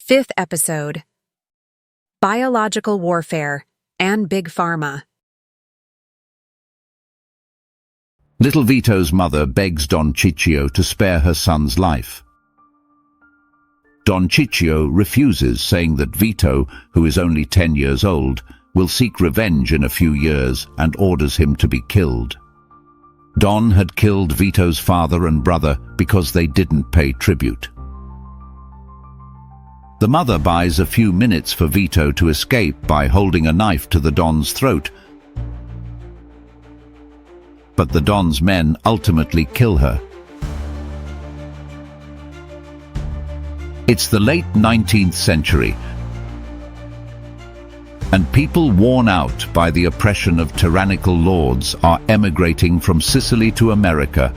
Fifth episode: Biological Warfare and Big Pharma. Little Vito's mother begs Don Ciccio to spare her son's life. Don Ciccio refuses, saying that Vito, who is only 10 years old, will seek revenge in a few years and orders him to be killed. Don had killed Vito's father and brother because they didn't pay tribute. The mother buys a few minutes for Vito to escape by holding a knife to the Don's throat, but the Don's men ultimately kill her. It's the late 19th century, and people worn out by the oppression of tyrannical lords are emigrating from Sicily to America,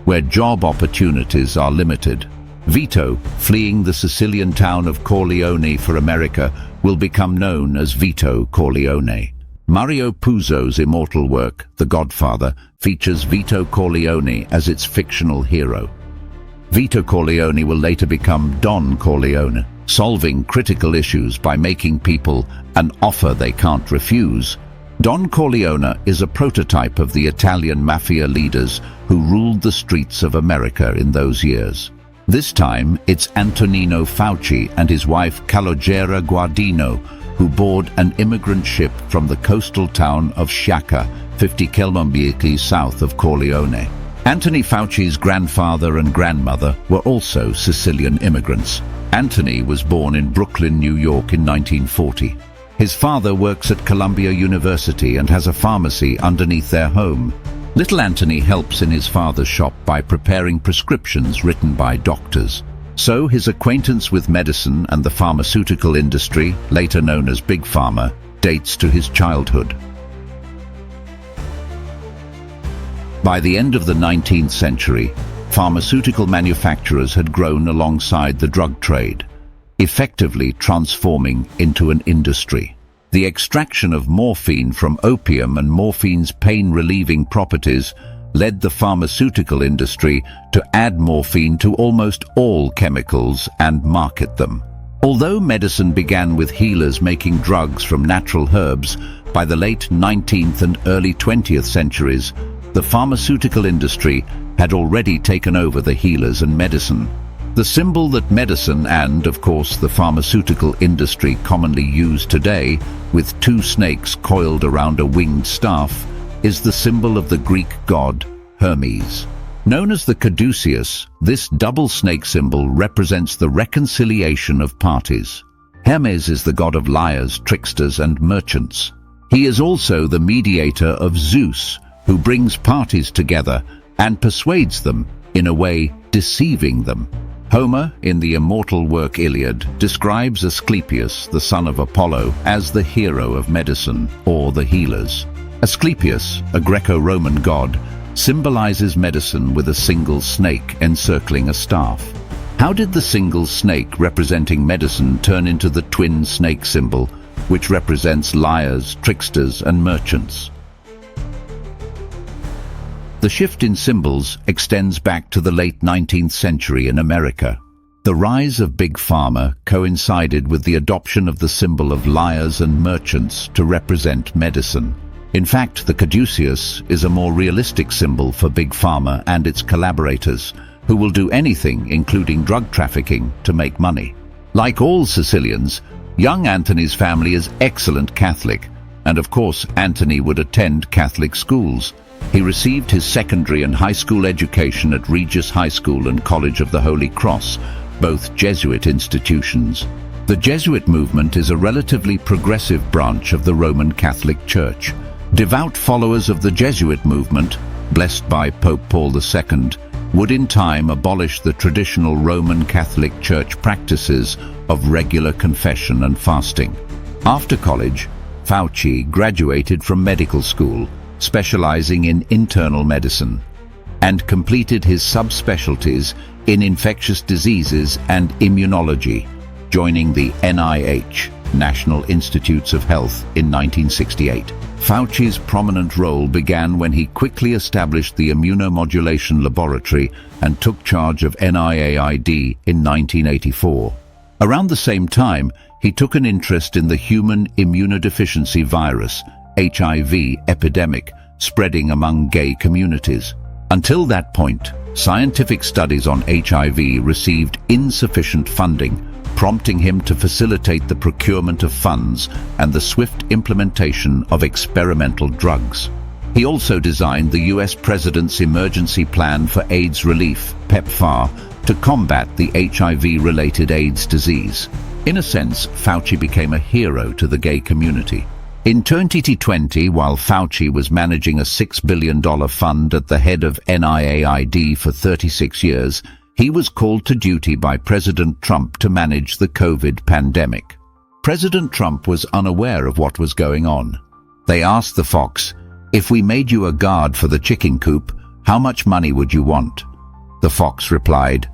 where job opportunities are limited. Vito, fleeing the Sicilian town of Corleone for America, will become known as Vito Corleone. Mario Puzo's immortal work, The Godfather, features Vito Corleone as its fictional hero. Vito Corleone will later become Don Corleone, solving critical issues by making people an offer they can't refuse. Don Corleone is a prototype of the Italian mafia leaders who ruled the streets of America in those years. This time, it's Antonino Fauci and his wife Calogera Guardino who board an immigrant ship from the coastal town of Sciacca, 50 kilometers south of Corleone. Anthony Fauci's grandfather and grandmother were also Sicilian immigrants. Anthony was born in Brooklyn, New York in 1940. His father works at Columbia University and has a pharmacy underneath their home. Little Anthony helps in his father's shop by preparing prescriptions written by doctors. So his acquaintance with medicine and the pharmaceutical industry, later known as Big Pharma, dates to his childhood. By the end of the 19th century, pharmaceutical manufacturers had grown alongside the drug trade, effectively transforming into an industry. The extraction of morphine from opium and morphine's pain-relieving properties led the pharmaceutical industry to add morphine to almost all chemicals and market them. Although medicine began with healers making drugs from natural herbs, by the late 19th and early 20th centuries, the pharmaceutical industry had already taken over the healers and medicine. The symbol that medicine and, of course, the pharmaceutical industry commonly use today, with two snakes coiled around a winged staff, is the symbol of the Greek god Hermes. Known as the caduceus, this double snake symbol represents the reconciliation of parties. Hermes is the god of liars, tricksters, and merchants. He is also the mediator of Zeus, who brings parties together and persuades them, in a way deceiving them. Homer, in the immortal work Iliad, describes Asclepius, the son of Apollo, as the hero of medicine, or the healers. Asclepius, a Greco-Roman god, symbolizes medicine with a single snake encircling a staff. How did the single snake representing medicine turn into the twin snake symbol, which represents liars, tricksters, and merchants? The shift in symbols extends back to the late 19th century in America. The rise of Big Pharma coincided with the adoption of the symbol of liars and merchants to represent medicine. In fact, the caduceus is a more realistic symbol for Big Pharma and its collaborators, who will do anything, including drug trafficking, to make money. Like all Sicilians, young Anthony's family is excellent Catholic, and of course Anthony would attend Catholic schools. He received his secondary and high school education at Regis High School and College of the Holy Cross, both Jesuit institutions. The Jesuit movement is a relatively progressive branch of the Roman Catholic Church. Devout followers of the Jesuit movement, blessed by Pope Paul II, would in time abolish the traditional Roman Catholic Church practices of regular confession and fasting. After college, Fauci graduated from medical school, specializing in internal medicine, and completed his subspecialties in infectious diseases and immunology, joining the NIH, National Institutes of Health, in 1968. Fauci's prominent role began when he quickly established the Immunomodulation Laboratory and took charge of NIAID in 1984. Around the same time, he took an interest in the human immunodeficiency virus, HIV, epidemic, spreading among gay communities. Until that point, scientific studies on HIV received insufficient funding, prompting him to facilitate the procurement of funds and the swift implementation of experimental drugs. He also designed the US President's Emergency Plan for AIDS Relief, PEPFAR, to combat the HIV-related AIDS disease. In a sense, Fauci became a hero to the gay community. In 2020, while Fauci was managing a $6 billion fund at the head of NIAID for 36 years, he was called to duty by President Trump to manage the COVID pandemic. President Trump was unaware of what was going on. They asked the Fox, "If we made you a guard for the chicken coop, how much money would you want?" The Fox replied,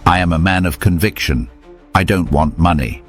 "I am a man of conviction. I don't want money."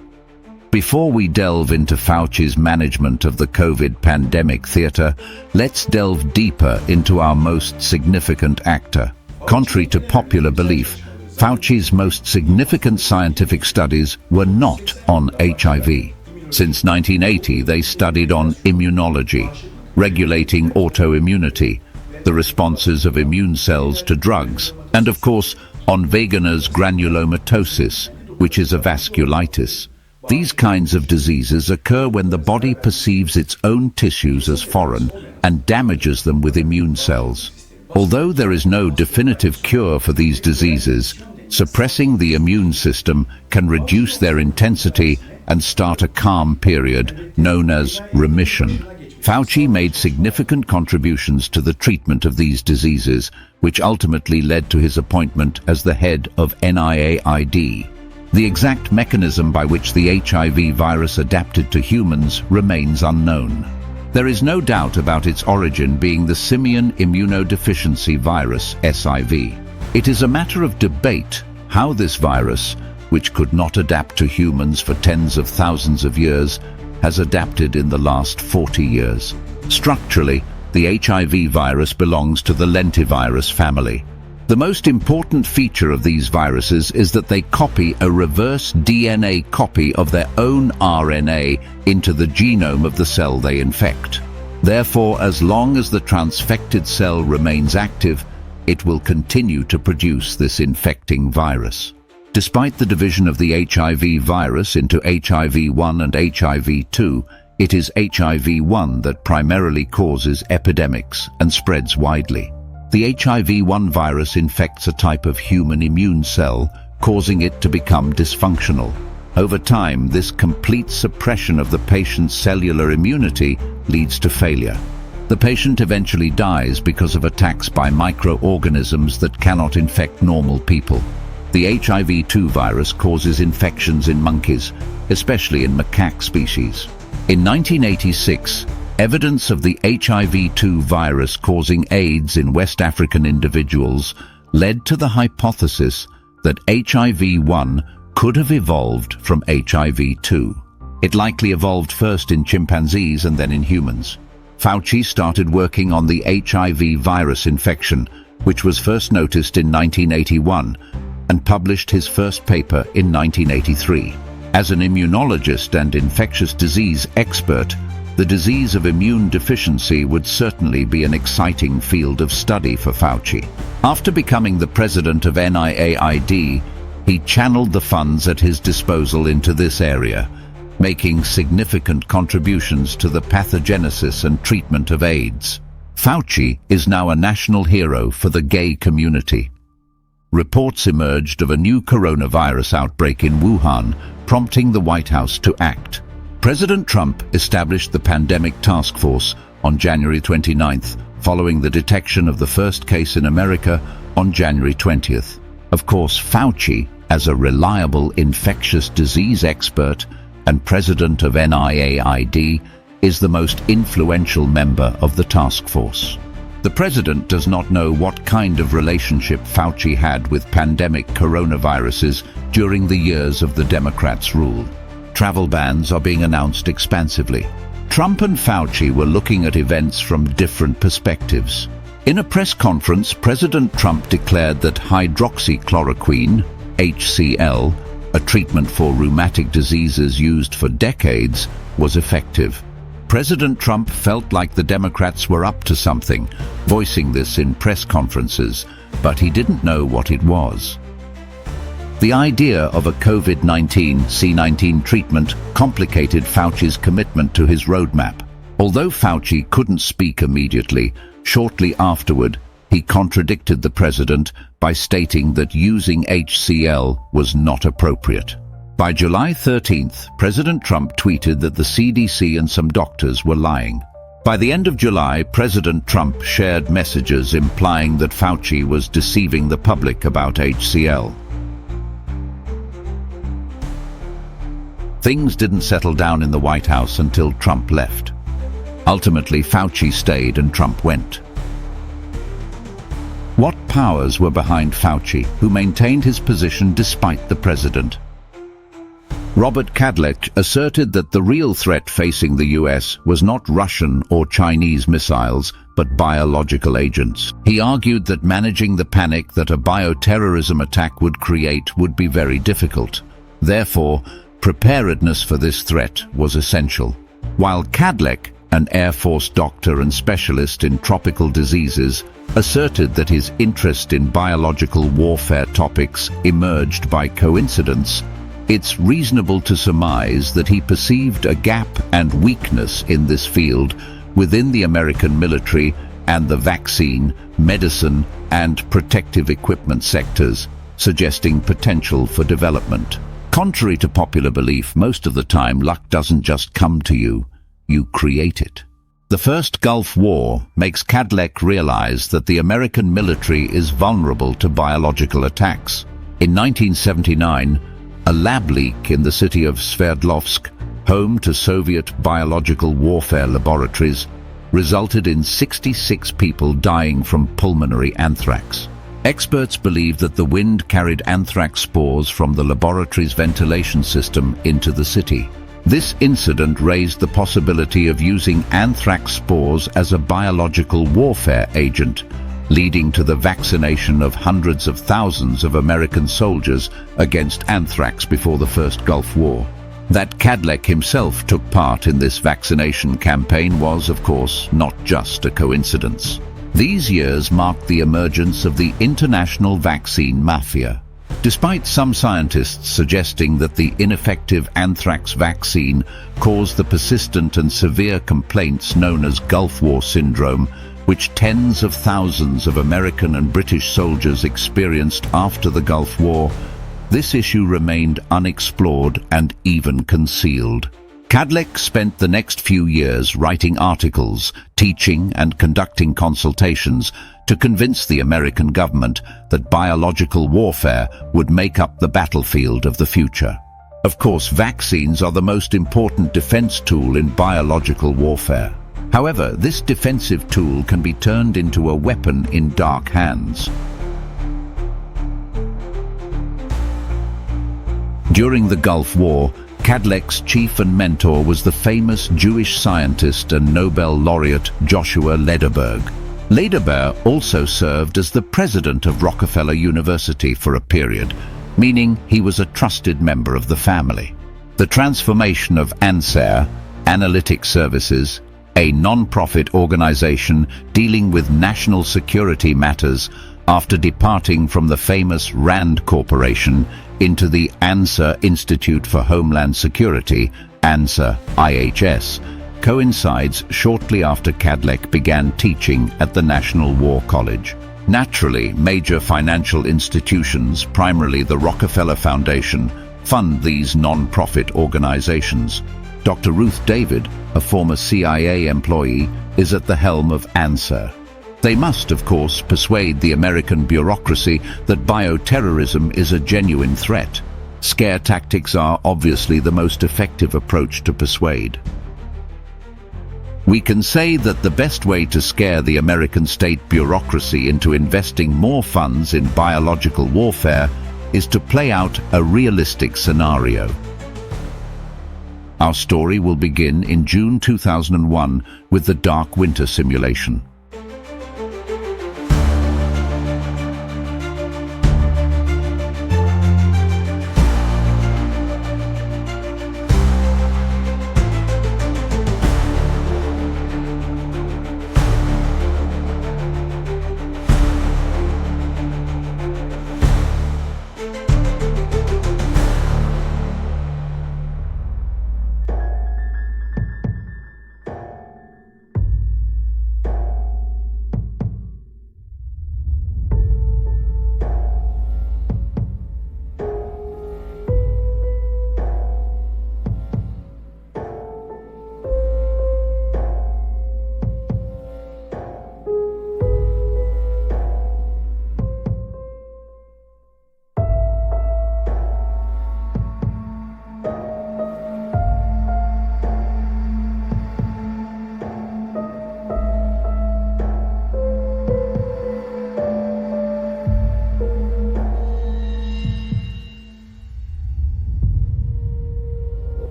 Before we delve into Fauci's management of the COVID pandemic theater, let's delve deeper into our most significant actor. Contrary to popular belief, Fauci's most significant scientific studies were not on HIV. Since 1980, they studied on immunology, regulating autoimmunity, the responses of immune cells to drugs, and of course, on Wegener's granulomatosis, which is a vasculitis. These kinds of diseases occur when the body perceives its own tissues as foreign and damages them with immune cells. Although there is no definitive cure for these diseases, suppressing the immune system can reduce their intensity and start a calm period known as remission. Fauci made significant contributions to the treatment of these diseases, which ultimately led to his appointment as the head of NIAID. The exact mechanism by which the HIV virus adapted to humans remains unknown. There is no doubt about its origin being the simian immunodeficiency virus, SIV. It is a matter of debate how this virus, which could not adapt to humans for tens of thousands of years, has adapted in the last 40 years. Structurally, the HIV virus belongs to the lentivirus family. The most important feature of these viruses is that they copy a reverse DNA copy of their own RNA into the genome of the cell they infect. Therefore, as long as the transfected cell remains active, it will continue to produce this infecting virus. Despite the division of the HIV virus into HIV-1 and HIV-2, it is HIV-1 that primarily causes epidemics and spreads widely. The HIV-1 virus infects a type of human immune cell, causing it to become dysfunctional. Over time, this complete suppression of the patient's cellular immunity leads to failure. The patient eventually dies because of attacks by microorganisms that cannot infect normal people. The HIV-2 virus causes infections in monkeys, especially in macaque species. In 1986, evidence of the HIV-2 virus causing AIDS in West African individuals led to the hypothesis that HIV-1 could have evolved from HIV-2. It likely evolved first in chimpanzees and then in humans. Fauci started working on the HIV virus infection, which was first noticed in 1981, and published his first paper in 1983. As an immunologist and infectious disease expert, the disease of immune deficiency would certainly be an exciting field of study for Fauci. After becoming the president of NIAID, he channeled the funds at his disposal into this area, making significant contributions to the pathogenesis and treatment of AIDS. Fauci is now a national hero for the gay community. Reports emerged of a new coronavirus outbreak in Wuhan, prompting the White House to act. President Trump established the Pandemic Task Force on January 29th, following the detection of the first case in America on January 20th. Of course, Fauci, as a reliable infectious disease expert and president of NIAID, is the most influential member of the task force. The president does not know what kind of relationship Fauci had with pandemic coronaviruses during the years of the Democrats' rule. Travel bans are being announced expansively. Trump and Fauci were looking at events from different perspectives. In a press conference, President Trump declared that hydroxychloroquine, HCl, a treatment for rheumatic diseases used for decades, was effective. President Trump felt like the Democrats were up to something, voicing this in press conferences, but he didn't know what it was. The idea of a COVID-19 C-19 treatment complicated Fauci's commitment to his roadmap. Although Fauci couldn't speak immediately, shortly afterward, he contradicted the president by stating that using HCl was not appropriate. By July 13th, President Trump tweeted that the CDC and some doctors were lying. By the end of July, President Trump shared messages implying that Fauci was deceiving the public about HCl. Things didn't settle down in the White House until Trump left. Ultimately, Fauci stayed and Trump went. What powers were behind Fauci, who maintained his position despite the president? Robert Kadlec asserted that the real threat facing the US was not Russian or Chinese missiles, but biological agents. He argued that managing the panic that a bioterrorism attack would create would be very difficult. Therefore, preparedness for this threat was essential. While Kadlec, an Air Force doctor and specialist in tropical diseases, asserted that his interest in biological warfare topics emerged by coincidence, it's reasonable to surmise that he perceived a gap and weakness in this field within the American military and the vaccine, medicine, and protective equipment sectors, suggesting potential for development. Contrary to popular belief, most of the time luck doesn't just come to you, you create it. The First Gulf War makes Kadlec realize that the American military is vulnerable to biological attacks. In 1979, a lab leak in the city of Sverdlovsk, home to Soviet biological warfare laboratories, resulted in 66 people dying from pulmonary anthrax. Experts believe that the wind carried anthrax spores from the laboratory's ventilation system into the city. This incident raised the possibility of using anthrax spores as a biological warfare agent, leading to the vaccination of hundreds of thousands of American soldiers against anthrax before the First Gulf War. That Kadlec himself took part in this vaccination campaign was, of course, not just a coincidence. These years marked the emergence of the international vaccine mafia. Despite some scientists suggesting that the ineffective anthrax vaccine caused the persistent and severe complaints known as Gulf War syndrome, which tens of thousands of American and British soldiers experienced after the Gulf War, this issue remained unexplored and even concealed. Kadlec spent the next few years writing articles, teaching and conducting consultations to convince the American government that biological warfare would make up the battlefield of the future. Of course, vaccines are the most important defense tool in biological warfare. However, this defensive tool can be turned into a weapon in dark hands. During the Gulf War, Kadlec's chief and mentor was the famous Jewish scientist and Nobel laureate Joshua Lederberg. Lederberg also served as the president of Rockefeller University for a period, meaning he was a trusted member of the family. The transformation of ANSER, Analytic Services, a non-profit organization dealing with national security matters, after departing from the famous RAND Corporation into the ANSER Institute for Homeland Security, ANSER IHS, coincides shortly after Kadlec began teaching at the National War College. Naturally, major financial institutions, primarily the Rockefeller Foundation, fund these non-profit organizations. Dr. Ruth David, a former CIA employee, is at the helm of ANSER. They must, of course, persuade the American bureaucracy that bioterrorism is a genuine threat. Scare tactics are obviously the most effective approach to persuade. We can say that the best way to scare the American state bureaucracy into investing more funds in biological warfare is to play out a realistic scenario. Our story will begin in June 2001 with the Dark Winter simulation.